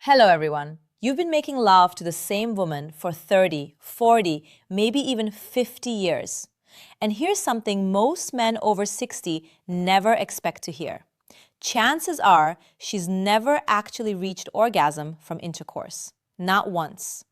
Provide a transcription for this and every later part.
Hello, everyone. You've been making love to the same woman for 30, 40, maybe even 50 years. And here's something most men over 60 never expect to hear. Chances are she's never actually reached orgasm from intercourse. Not once.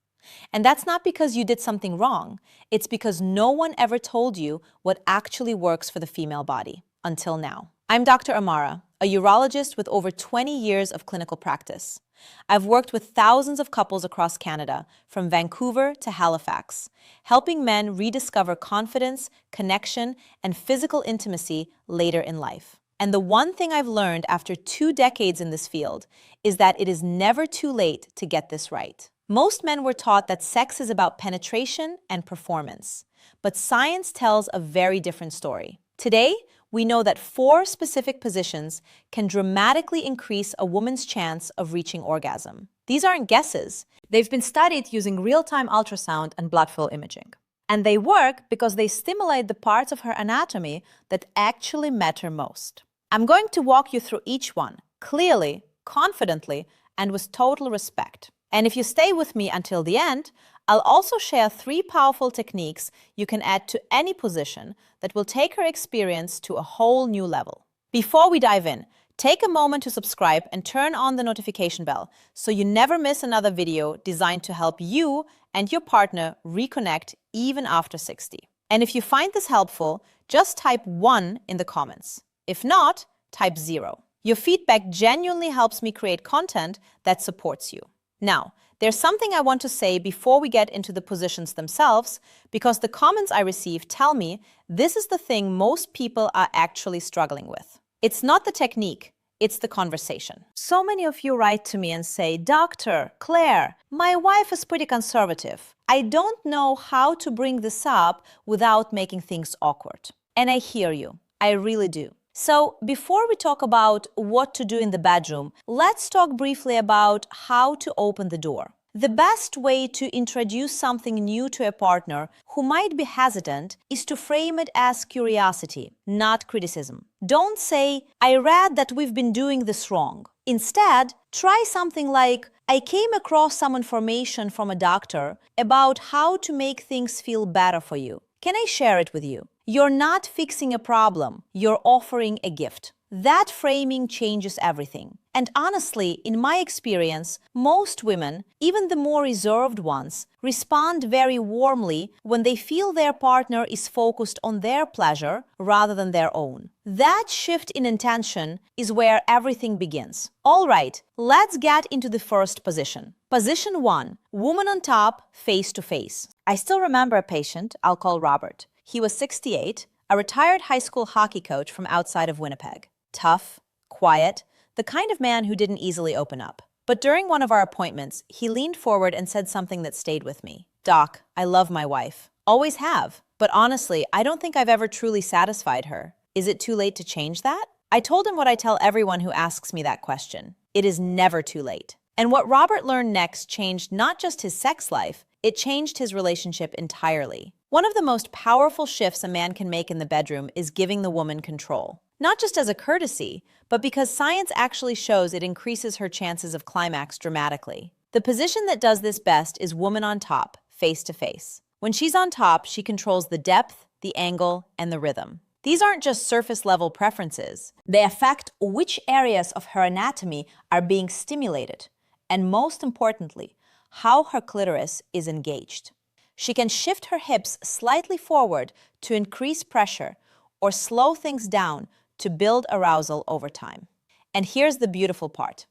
And that's not because you did something wrong. It's because no one ever told you what actually works for the female body, until now. I'm Dr. Amara, a urologist with over 20 years of clinical practice. I've worked with thousands of couples across Canada, from Vancouver to Halifax, helping men rediscover confidence, connection, and physical intimacy later in life. And the one thing I've learned after 2 decades in this field is that it is never too late to get this right. Most men were taught that sex is about penetration and performance, but science tells a very different story. Today, we know that 4 specific positions can dramatically increase a woman's chance of reaching orgasm. These aren't guesses. They've been studied using real-time ultrasound and blood flow imaging. And they work because they stimulate the parts of her anatomy that actually matter most. I'm going to walk you through each one, clearly, confidently, and with total respect. And if you stay with me until the end, I'll also share 3 powerful techniques you can add to any position that will take her experience to a whole new level. Before we dive in, take a moment to subscribe and turn on the notification bell so you never miss another video designed to help you and your partner reconnect even after 60. And if you find this helpful, just type 1 in the comments. If not, type 0. Your feedback genuinely helps me create content that supports you. Now, there's something I want to say before we get into the positions themselves, because the comments I receive tell me this is the thing most people are actually struggling with. It's not the technique, it's the conversation. So many of you write to me and say, "Doctor, Claire, my wife is pretty conservative. I don't know how to bring this up without making things awkward." And I hear you. I really do. So before we talk about what to do in the bedroom, let's talk briefly about how to open the door. The best way to introduce something new to a partner who might be hesitant is to frame it as curiosity, not criticism. Don't say, "I read that we've been doing this wrong." Instead, try something like, "I came across some information from a doctor about how to make things feel better for you. Can I share it with you?" You're not fixing a problem, you're offering a gift. That framing changes everything. And honestly, in my experience, most women, even the more reserved ones, respond very warmly when they feel their partner is focused on their pleasure rather than their own. That shift in intention is where everything begins. All right, let's get into the first position. Position 1, woman on top, face to face. I still remember a patient I'll call Robert. He was 68, a retired high school hockey coach from outside of Winnipeg. Tough, quiet, the kind of man who didn't easily open up. But during one of our appointments, he leaned forward and said something that stayed with me. "Doc, I love my wife. Always have. But honestly, I don't think I've ever truly satisfied her. Is it too late to change that?" I told him what I tell everyone who asks me that question. It is never too late. And what Robert learned next changed not just his sex life, it changed his relationship entirely. One of the most powerful shifts a man can make in the bedroom is giving the woman control. Not just as a courtesy, but because science actually shows it increases her chances of climax dramatically. The position that does this best is woman on top, face to face. When she's on top, she controls the depth, the angle, and the rhythm. These aren't just surface-level preferences. They affect which areas of her anatomy are being stimulated, and most importantly, how her clitoris is engaged. She can shift her hips slightly forward to increase pressure or slow things down to build arousal over time. And here's the beautiful part.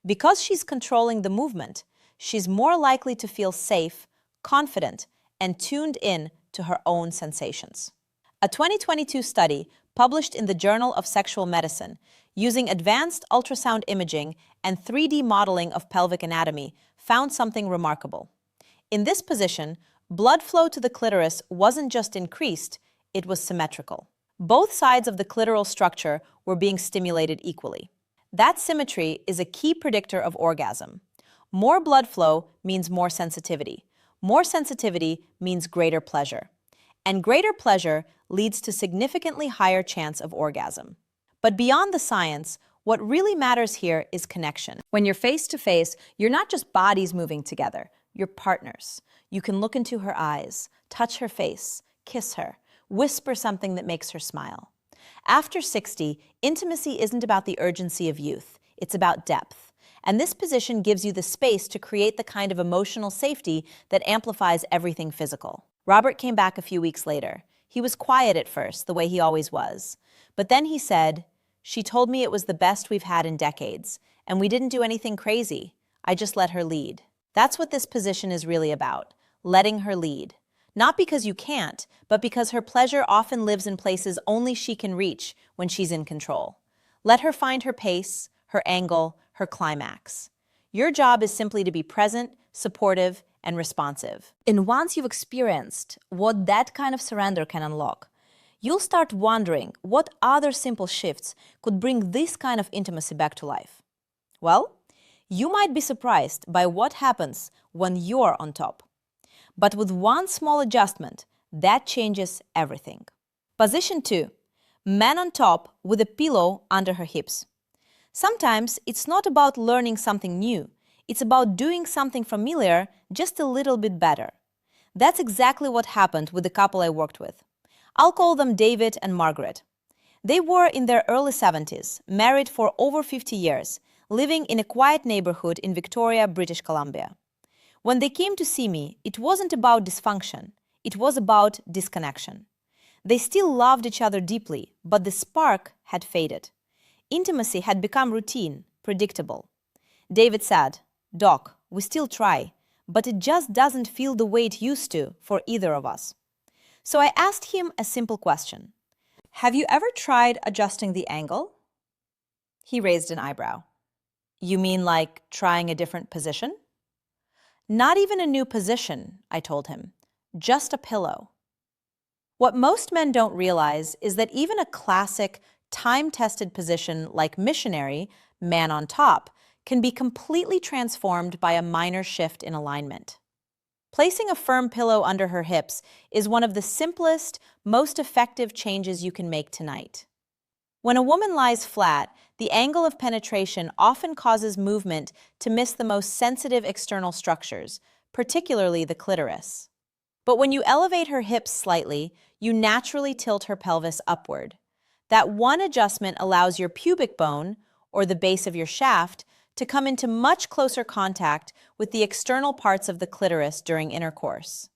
Because she's controlling the movement, she's more likely to feel safe, confident, and tuned in to her own sensations. A 2022 study published in the Journal of Sexual Medicine using advanced ultrasound imaging and 3D modeling of pelvic anatomy found something remarkable. In this position, blood flow to the clitoris wasn't just increased, it was symmetrical. Both sides of the clitoral structure were being stimulated equally. That symmetry is a key predictor of orgasm. More blood flow means more sensitivity. More sensitivity means greater pleasure. And greater pleasure leads to significantly higher chance of orgasm. But beyond the science, What really matters here is connection. When you're face to face, you're not just bodies moving together, you're partners. You can look into her eyes, touch her face, kiss her, whisper something that makes her smile. After 60, intimacy isn't about the urgency of youth, it's about depth. And this position gives you the space to create the kind of emotional safety that amplifies everything physical. Robert came back a few weeks later. He was quiet at first, the way he always was. But then he said, "She told me it was the best we've had in decades, and we didn't do anything crazy. I just let her lead." That's what this position is really about, letting her lead. Not because you can't, but because her pleasure often lives in places only she can reach when she's in control. Let her find her pace, her angle, her climax. Your job is simply to be present, supportive, and responsive. And once you've experienced what that kind of surrender can unlock, you'll start wondering what other simple shifts could bring this kind of intimacy back to life. Well, you might be surprised by what happens when you're on top. But with one small adjustment, that changes everything. Position 2. Man on top with a pillow under her hips. Sometimes it's not about learning something new. It's about doing something familiar just a little bit better. That's exactly what happened with the couple I worked with. I'll call them David and Margaret. They were in their early 70s, married for over 50 years, living in a quiet neighborhood in Victoria, British Columbia. When they came to see me, it wasn't about dysfunction, it was about disconnection. They still loved each other deeply, but the spark had faded. Intimacy had become routine, predictable. David said, "Doc, we still try, but it just doesn't feel the way it used to for either of us." So I asked him a simple question. "Have you ever tried adjusting the angle?" He raised an eyebrow. "You mean like trying a different position?" "Not even a new position," I told him. "Just a pillow." What most men don't realize is that even a classic, time-tested position like missionary, man on top, can be completely transformed by a minor shift in alignment. Placing a firm pillow under her hips is one of the simplest, most effective changes you can make tonight. When a woman lies flat, the angle of penetration often causes movement to miss the most sensitive external structures, particularly the clitoris. But when you elevate her hips slightly, you naturally tilt her pelvis upward. That one adjustment allows your pubic bone, or the base of your shaft, to come into much closer contact with the external parts of the clitoris during intercourse.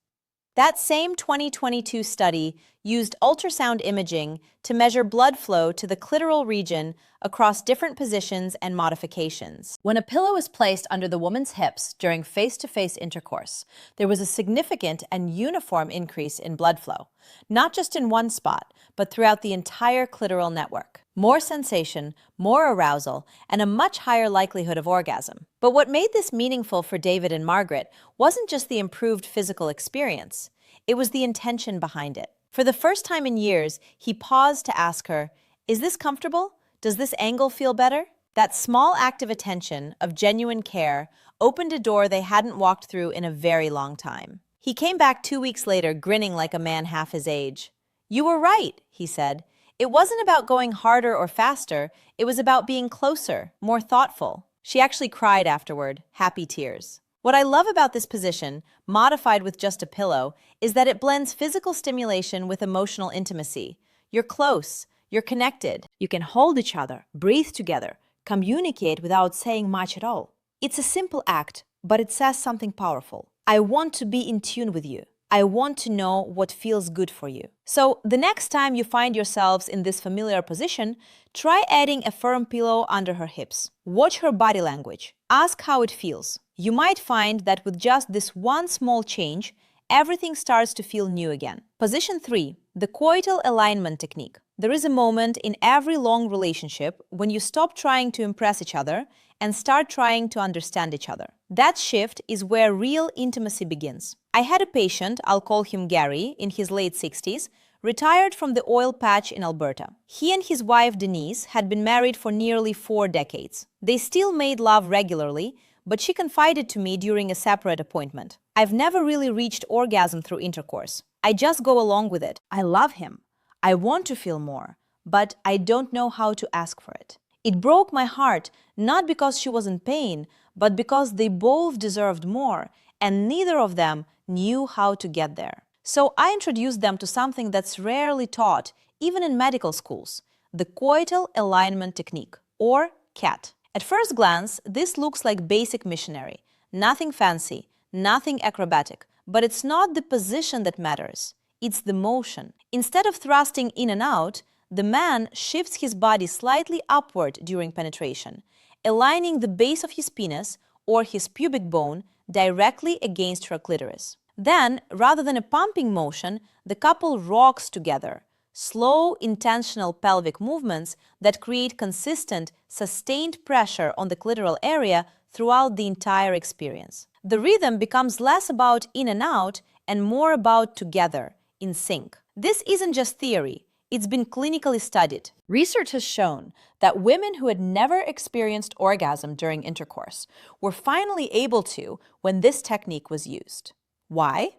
That same 2022 study used ultrasound imaging to measure blood flow to the clitoral region across different positions and modifications. When a pillow is placed under the woman's hips during face-to-face intercourse, there was a significant and uniform increase in blood flow, not just in one spot, but throughout the entire clitoral network. More sensation, more arousal, and a much higher likelihood of orgasm. But what made this meaningful for David and Margaret wasn't just the improved physical experience, it was the intention behind it. For the first time in years, he paused to ask her, "Is this comfortable? Does this angle feel better?" That small act of attention, of genuine care, opened a door they hadn't walked through in a very long time. He came back 2 weeks later, grinning like a man half his age. "You were right," he said. "It wasn't about going harder or faster, it was about being closer, more thoughtful." She actually cried afterward, happy tears. What I love about this position, modified with just a pillow, is that it blends physical stimulation with emotional intimacy. You're close, you're connected, you can hold each other, breathe together, communicate without saying much at all. It's a simple act, but it says something powerful. I want to be in tune with you. I want to know what feels good for you. So the next time you find yourselves in this familiar position, try adding a firm pillow under her hips. Watch her body language. Ask how it feels. You might find that with just this one small change, everything starts to feel new again. Position 3, the coital alignment technique. There is a moment in every long relationship when you stop trying to impress each other and start trying to understand each other. That shift is where real intimacy begins. I had a patient, I'll call him Gary, in his late 60s, retired from the oil patch in Alberta. He and his wife Denise had been married for nearly 4 decades. They still made love regularly, but she confided to me during a separate appointment. "I've never really reached orgasm through intercourse. I just go along with it. I love him. I want to feel more, but I don't know how to ask for it. It broke my heart, not because she was in pain, but because they both deserved more, and neither of them knew how to get there. So I introduced them to something that's rarely taught, even in medical schools, the coital alignment technique, or CAT. At first glance, this looks like basic missionary, nothing fancy, nothing acrobatic, but it's not the position that matters, it's the motion. Instead of thrusting in and out, the man shifts his body slightly upward during penetration, aligning the base of his penis or his pubic bone directly against her clitoris. Then, rather than a pumping motion, the couple rocks together, slow, intentional pelvic movements that create consistent, sustained pressure on the clitoral area throughout the entire experience. The rhythm becomes less about in and out and more about together, in sync. This isn't just theory. It's been clinically studied. Research has shown that women who had never experienced orgasm during intercourse were finally able to when this technique was used. Why?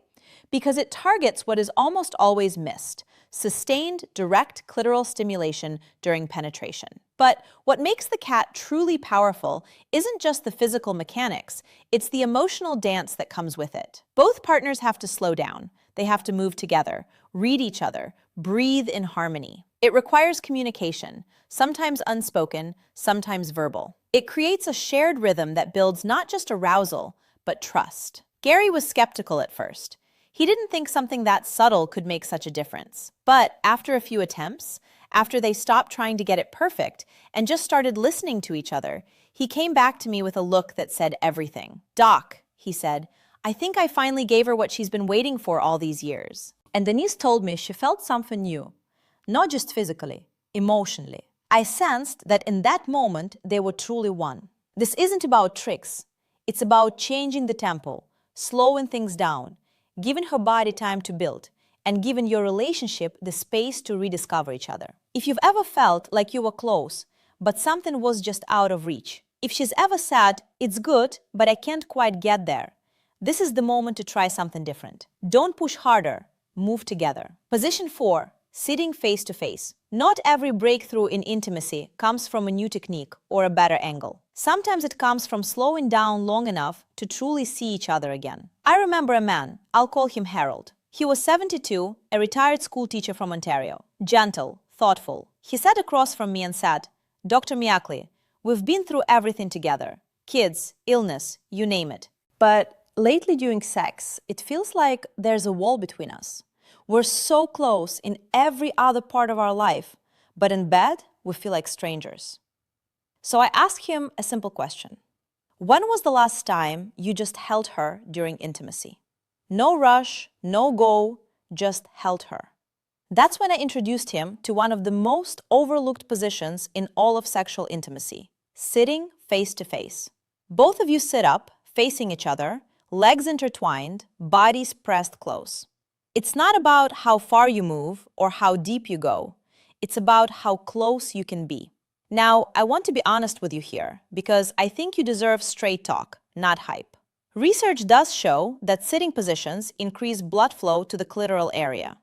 Because it targets what is almost always missed: sustained, direct clitoral stimulation during penetration. But what makes the CAT truly powerful isn't just the physical mechanics, it's the emotional dance that comes with it. Both partners have to slow down. They have to move together, read each other, breathe in harmony. It requires communication, sometimes unspoken, sometimes verbal. It creates a shared rhythm that builds not just arousal, but trust. Gary was skeptical at first. He didn't think something that subtle could make such a difference. But after a few attempts, after they stopped trying to get it perfect and just started listening to each other, he came back to me with a look that said everything. "Doc," he said, "I think I finally gave her what she's been waiting for all these years." And Denise told me she felt something new, not just physically, emotionally. I sensed that in that moment, they were truly one. This isn't about tricks. It's about changing the tempo, slowing things down, giving her body time to build, and giving your relationship the space to rediscover each other. If you've ever felt like you were close, but something was just out of reach, if she's ever said, "It's good, but I can't quite get there," this is the moment to try something different. Don't push harder, move together. Position 4, sitting face to face. Not every breakthrough in intimacy comes from a new technique or a better angle. Sometimes it comes from slowing down long enough to truly see each other again. I remember a man, I'll call him Harold. He was 72, a retired school teacher from Ontario. Gentle, thoughtful. He sat across from me and said, "Dr. Miakli, we've been through everything together. Kids, illness, you name it. But lately during sex, it feels like there's a wall between us. We're so close in every other part of our life, but in bed, we feel like strangers." So I asked him a simple question. When was the last time you just held her during intimacy? No rush, no go, just held her. That's when I introduced him to one of the most overlooked positions in all of sexual intimacy: sitting face to face. Both of you sit up, facing each other, legs intertwined, bodies pressed close. It's not about how far you move or how deep you go. It's about how close you can be. Now, I want to be honest with you here, because I think you deserve straight talk, not hype. Research does show that sitting positions increase blood flow to the clitoral area,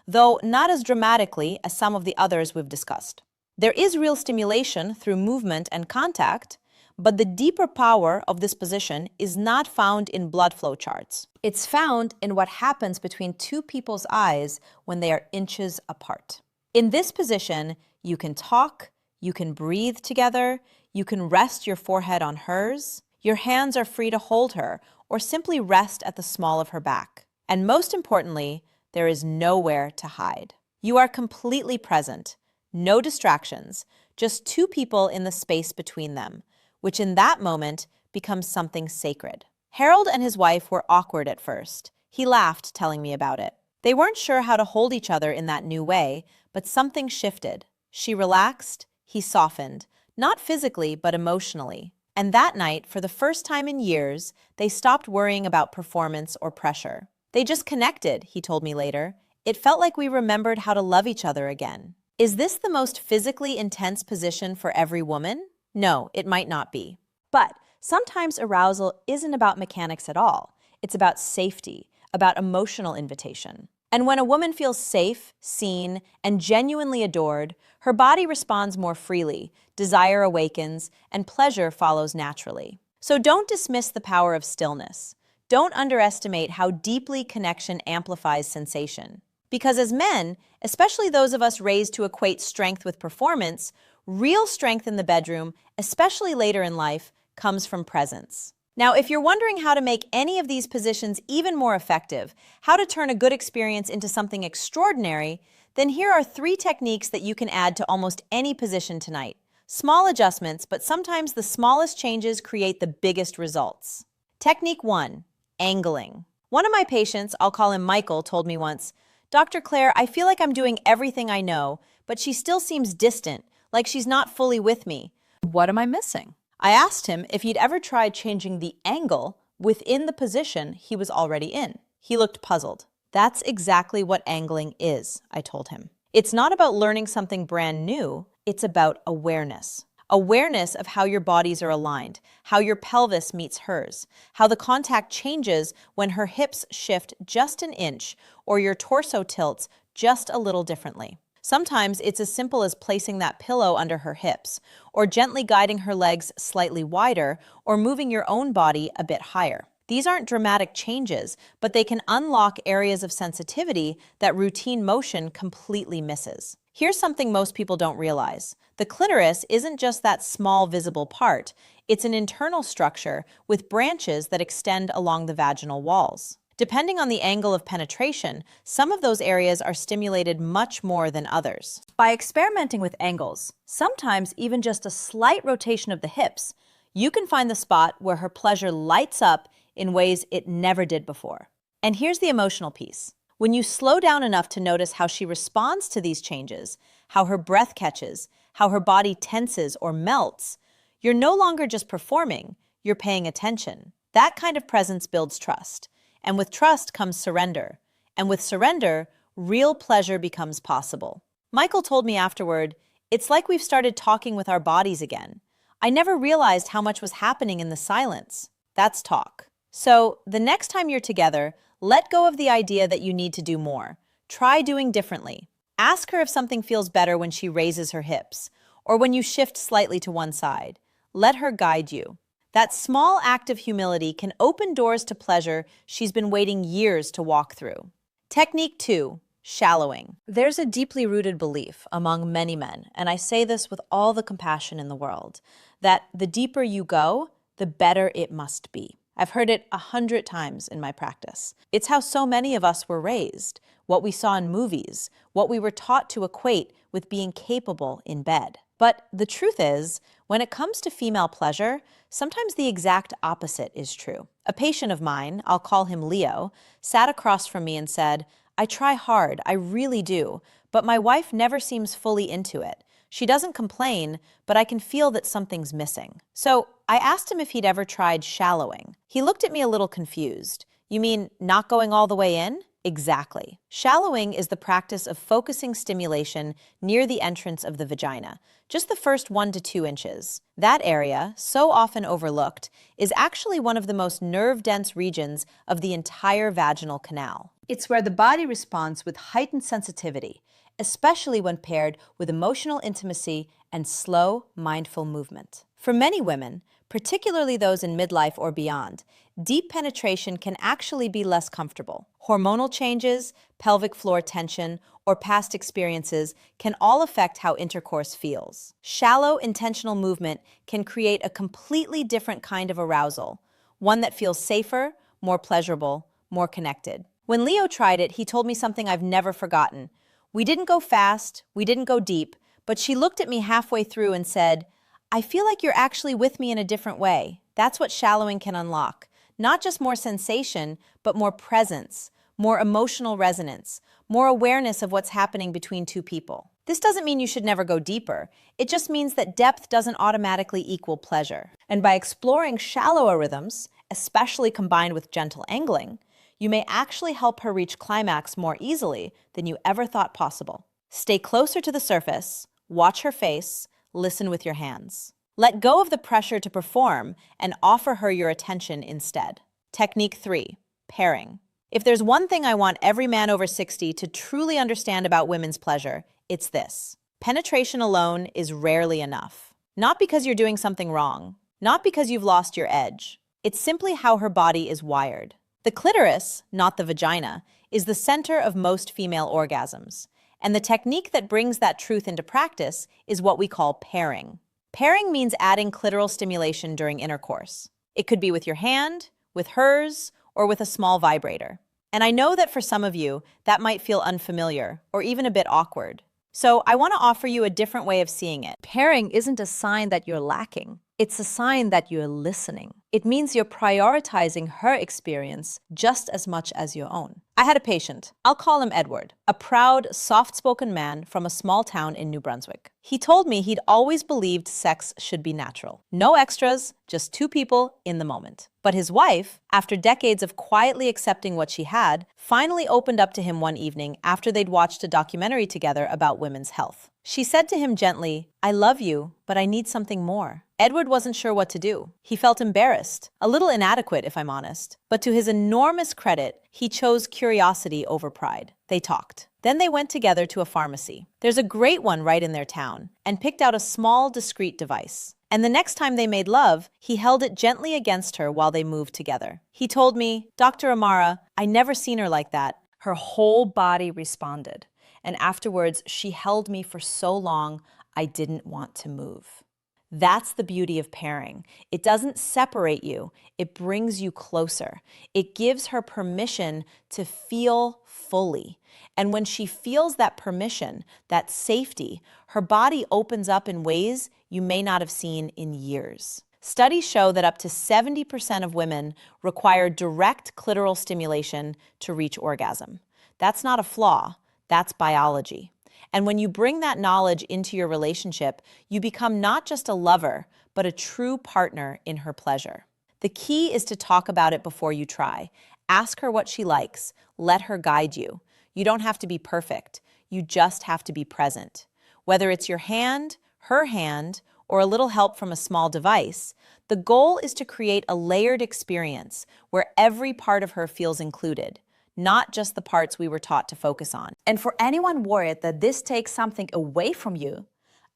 though not as dramatically as some of the others we've discussed. There is real stimulation through movement and contact, but the deeper power of this position is not found in blood flow charts. It's found in what happens between two people's eyes when they are inches apart. In this position, you can talk, you can breathe together, you can rest your forehead on hers, your hands are free to hold her or simply rest at the small of her back. And most importantly, there is nowhere to hide. You are completely present, no distractions, just two people in the space between them, which in that moment becomes something sacred. Harold and his wife were awkward at first. He laughed, telling me about it. They weren't sure how to hold each other in that new way, but something shifted. She relaxed, he softened, not physically, but emotionally. And that night, for the first time in years, they stopped worrying about performance or pressure. They just connected, he told me later. It felt like we remembered how to love each other again. Is this the most physically intense position for every woman? No, it might not be. But sometimes arousal isn't about mechanics at all. It's about safety, about emotional invitation. And when a woman feels safe, seen, and genuinely adored, her body responds more freely, desire awakens, and pleasure follows naturally. So don't dismiss the power of stillness. Don't underestimate how deeply connection amplifies sensation. Because as men, especially those of us raised to equate strength with performance, real strength in the bedroom, especially later in life, comes from presence. Now, if you're wondering how to make any of these positions even more effective, how to turn a good experience into something extraordinary, then here are 3 techniques that you can add to almost any position tonight. Small adjustments, but sometimes the smallest changes create the biggest results. Technique 1, angling. One of my patients, I'll call him Michael, told me once, "Dr. Claire, I feel like I'm doing everything I know, but she still seems distant, like she's not fully with me. What am I missing?" I asked him if he'd ever tried changing the angle within the position he was already in. He looked puzzled. "That's exactly what angling is," I told him. "It's not about learning something brand new, it's about awareness. Awareness of how your bodies are aligned, how your pelvis meets hers, how the contact changes when her hips shift just an inch or your torso tilts just a little differently. Sometimes it's as simple as placing that pillow under her hips, or gently guiding her legs slightly wider, or moving your own body a bit higher. These aren't dramatic changes, but they can unlock areas of sensitivity that routine motion completely misses. Here's something most people don't realize. The clitoris isn't just that small visible part, it's an internal structure with branches that extend along the vaginal walls. Depending on the angle of penetration, some of those areas are stimulated much more than others. By experimenting with angles, sometimes even just a slight rotation of the hips, you can find the spot where her pleasure lights up in ways it never did before. And here's the emotional piece. When you slow down enough to notice how she responds to these changes, how her breath catches, how her body tenses or melts, you're no longer just performing, you're paying attention. That kind of presence builds trust. And with trust comes surrender. And with surrender, real pleasure becomes possible. Michael told me afterward, "It's like we've started talking with our bodies again. I never realized how much was happening in the silence." That's talk. So, the next time you're together, let go of the idea that you need to do more. Try doing differently. Ask her if something feels better when she raises her hips, or when you shift slightly to one side. Let her guide you. That small act of humility can open doors to pleasure she's been waiting years to walk through. Technique 2, shallowing. There's a deeply rooted belief among many men, and I say this with all the compassion in the world, that the deeper you go, the better it must be. I've heard it 100 times in my practice. It's how so many of us were raised, what we saw in movies, what we were taught to equate with being capable in bed. But the truth is, when it comes to female pleasure, sometimes the exact opposite is true. A patient of mine, I'll call him Leo, sat across from me and said, "I try hard, I really do, but my wife never seems fully into it. She doesn't complain, but I can feel that something's missing." So I asked him if he'd ever tried shallowing. He looked at me a little confused. "You mean not going all the way in?" Exactly. Shallowing is the practice of focusing stimulation near the entrance of the vagina, just the first 1 to 2 inches. That area, so often overlooked, is actually one of the most nerve-dense regions of the entire vaginal canal. It's where the body responds with heightened sensitivity, especially when paired with emotional intimacy and slow, mindful movement. For many women, particularly those in midlife or beyond, deep penetration can actually be less comfortable. Hormonal changes, pelvic floor tension, or past experiences can all affect how intercourse feels. Shallow, intentional movement can create a completely different kind of arousal, one that feels safer, more pleasurable, more connected. When Leo tried it, he told me something I've never forgotten. "We didn't go fast, we didn't go deep, but she looked at me halfway through and said, 'I feel like you're actually with me in a different way.' That's what shallowing can unlock. Not just more sensation, but more presence, more emotional resonance, more awareness of what's happening between two people." This doesn't mean you should never go deeper. It just means that depth doesn't automatically equal pleasure. And by exploring shallower rhythms, especially combined with gentle angling, you may actually help her reach climax more easily than you ever thought possible. Stay closer to the surface, watch her face, listen with your hands. Let go of the pressure to perform and offer her your attention instead. Technique 3, pairing. If there's one thing I want every man over 60 to truly understand about women's pleasure, it's this. Penetration alone is rarely enough. Not because you're doing something wrong, not because you've lost your edge. It's simply how her body is wired. The clitoris, not the vagina, is the center of most female orgasms. And the technique that brings that truth into practice is what we call pairing. Pairing means adding clitoral stimulation during intercourse. It could be with your hand, with hers, or with a small vibrator. And I know that for some of you, that might feel unfamiliar or even a bit awkward. So I want to offer you a different way of seeing it. Pairing isn't a sign that you're lacking. It's a sign that you're listening. It means you're prioritizing her experience just as much as your own. I had a patient, I'll call him Edward, a proud, soft-spoken man from a small town in New Brunswick. He told me he'd always believed sex should be natural. No extras, just two people in the moment. But his wife, after decades of quietly accepting what she had, finally opened up to him one evening after they'd watched a documentary together about women's health. She said to him gently, "I love you, but I need something more." Edward wasn't sure what to do. He felt embarrassed, a little inadequate if I'm honest. But to his enormous credit, he chose curiosity over pride. They talked. Then they went together to a pharmacy. There's a great one right in their town, and picked out a small, discreet device. And the next time they made love, he held it gently against her while they moved together. He told me, "Dr. Amara, I never seen her like that." Her whole body responded. And afterwards, she held me for so long, I didn't want to move. That's the beauty of pairing. It doesn't separate you, it brings you closer. It gives her permission to feel fully. And when she feels that permission, that safety, her body opens up in ways you may not have seen in years. Studies show that up to 70% of women require direct clitoral stimulation to reach orgasm. That's not a flaw, that's biology. And when you bring that knowledge into your relationship, you become not just a lover, but a true partner in her pleasure. The key is to talk about it before you try. Ask her what she likes. Let her guide you. You don't have to be perfect. You just have to be present. Whether it's your hand, her hand, or a little help from a small device, the goal is to create a layered experience where every part of her feels included, not just the parts we were taught to focus on. And for anyone worried that this takes something away from you,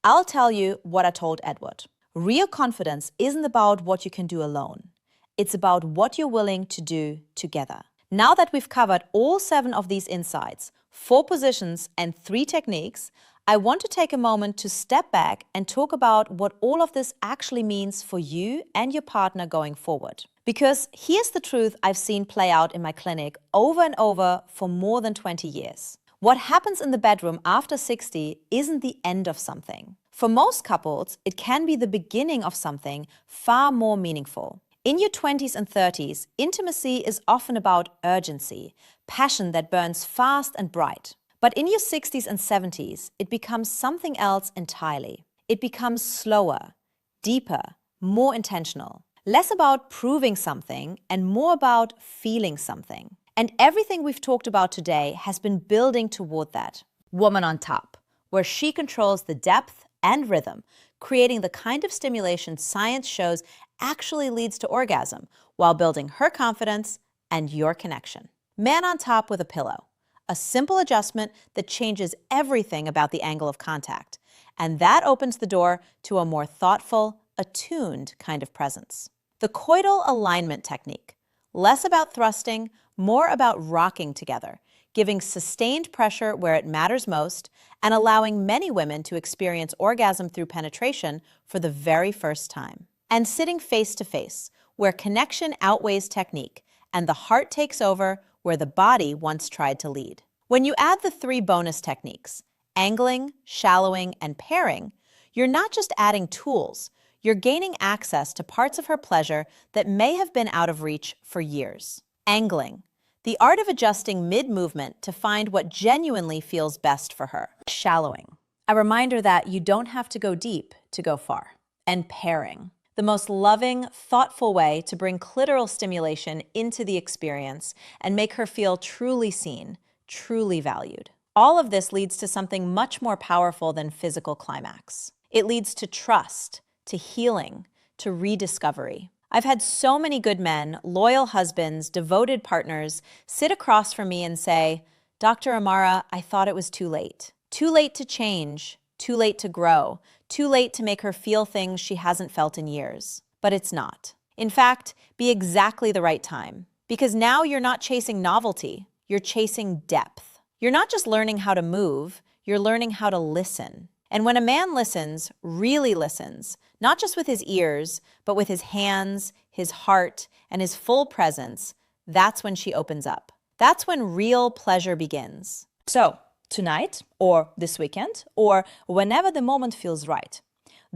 I'll tell you what I told Edward. Real confidence isn't about what you can do alone. It's about what you're willing to do together. Now that we've covered all 7 of these insights, 4 positions and 3 techniques, I want to take a moment to step back and talk about what all of this actually means for you and your partner going forward. Because here's the truth I've seen play out in my clinic over and over for more than 20 years. What happens in the bedroom after 60 isn't the end of something. For most couples, it can be the beginning of something far more meaningful. In your 20s and 30s, intimacy is often about urgency, passion that burns fast and bright. But in your 60s and 70s, it becomes something else entirely. It becomes slower, deeper, more intentional. Less about proving something and more about feeling something. And everything we've talked about today has been building toward that. Woman on top, where she controls the depth and rhythm, creating the kind of stimulation science shows actually leads to orgasm, while building her confidence and your connection. Man on top with a pillow. A simple adjustment that changes everything about the angle of contact. And that opens the door to a more thoughtful, attuned kind of presence. The coital alignment technique. Less about thrusting, more about rocking together, giving sustained pressure where it matters most, and allowing many women to experience orgasm through penetration for the very first time. And sitting face to face, where connection outweighs technique, and the heart takes over where the body once tried to lead. When you add the 3 bonus techniques, angling, shallowing, and pairing, you're not just adding tools, you're gaining access to parts of her pleasure that may have been out of reach for years. Angling, the art of adjusting mid-movement to find what genuinely feels best for her. Shallowing, a reminder that you don't have to go deep to go far. And pairing, the most loving, thoughtful way to bring clitoral stimulation into the experience and make her feel truly seen, truly valued. All of this leads to something much more powerful than physical climax. It leads to trust, to healing, to rediscovery. I've had so many good men, loyal husbands, devoted partners sit across from me and say, Dr. Amara, I thought it was too late. Too late to change, too late to grow, too late to make her feel things she hasn't felt in years. But it's not. In fact, be exactly the right time. Because now you're not chasing novelty, you're chasing depth. You're not just learning how to move, you're learning how to listen. And when a man listens, really listens, not just with his ears, but with his hands, his heart, and his full presence, that's when she opens up. That's when real pleasure begins. So, tonight, or this weekend, or whenever the moment feels right,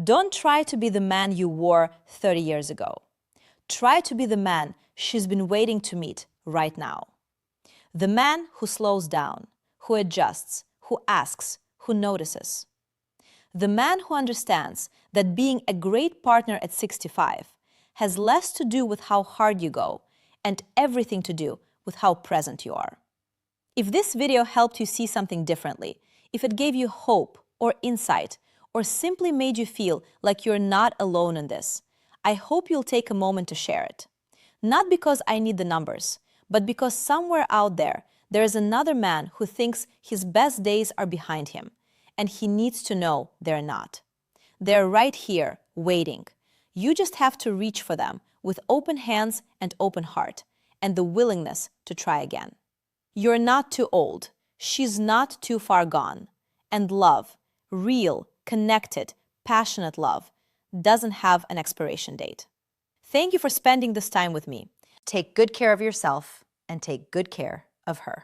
don't try to be the man you were 30 years ago. Try to be the man she's been waiting to meet right now. The man who slows down, who adjusts, who asks, who notices. The man who understands that being a great partner at 65 has less to do with how hard you go and everything to do with how present you are. If this video helped you see something differently, if it gave you hope or insight, or simply made you feel like you're not alone in this, I hope you'll take a moment to share it. Not because I need the numbers, but because somewhere out there is another man who thinks his best days are behind him, and he needs to know they're not. They're right here, waiting. You just have to reach for them with open hands and open heart, and the willingness to try again. You're not too old. She's not too far gone. And love, real, connected, passionate love, doesn't have an expiration date. Thank you for spending this time with me. Take good care of yourself and take good care of her.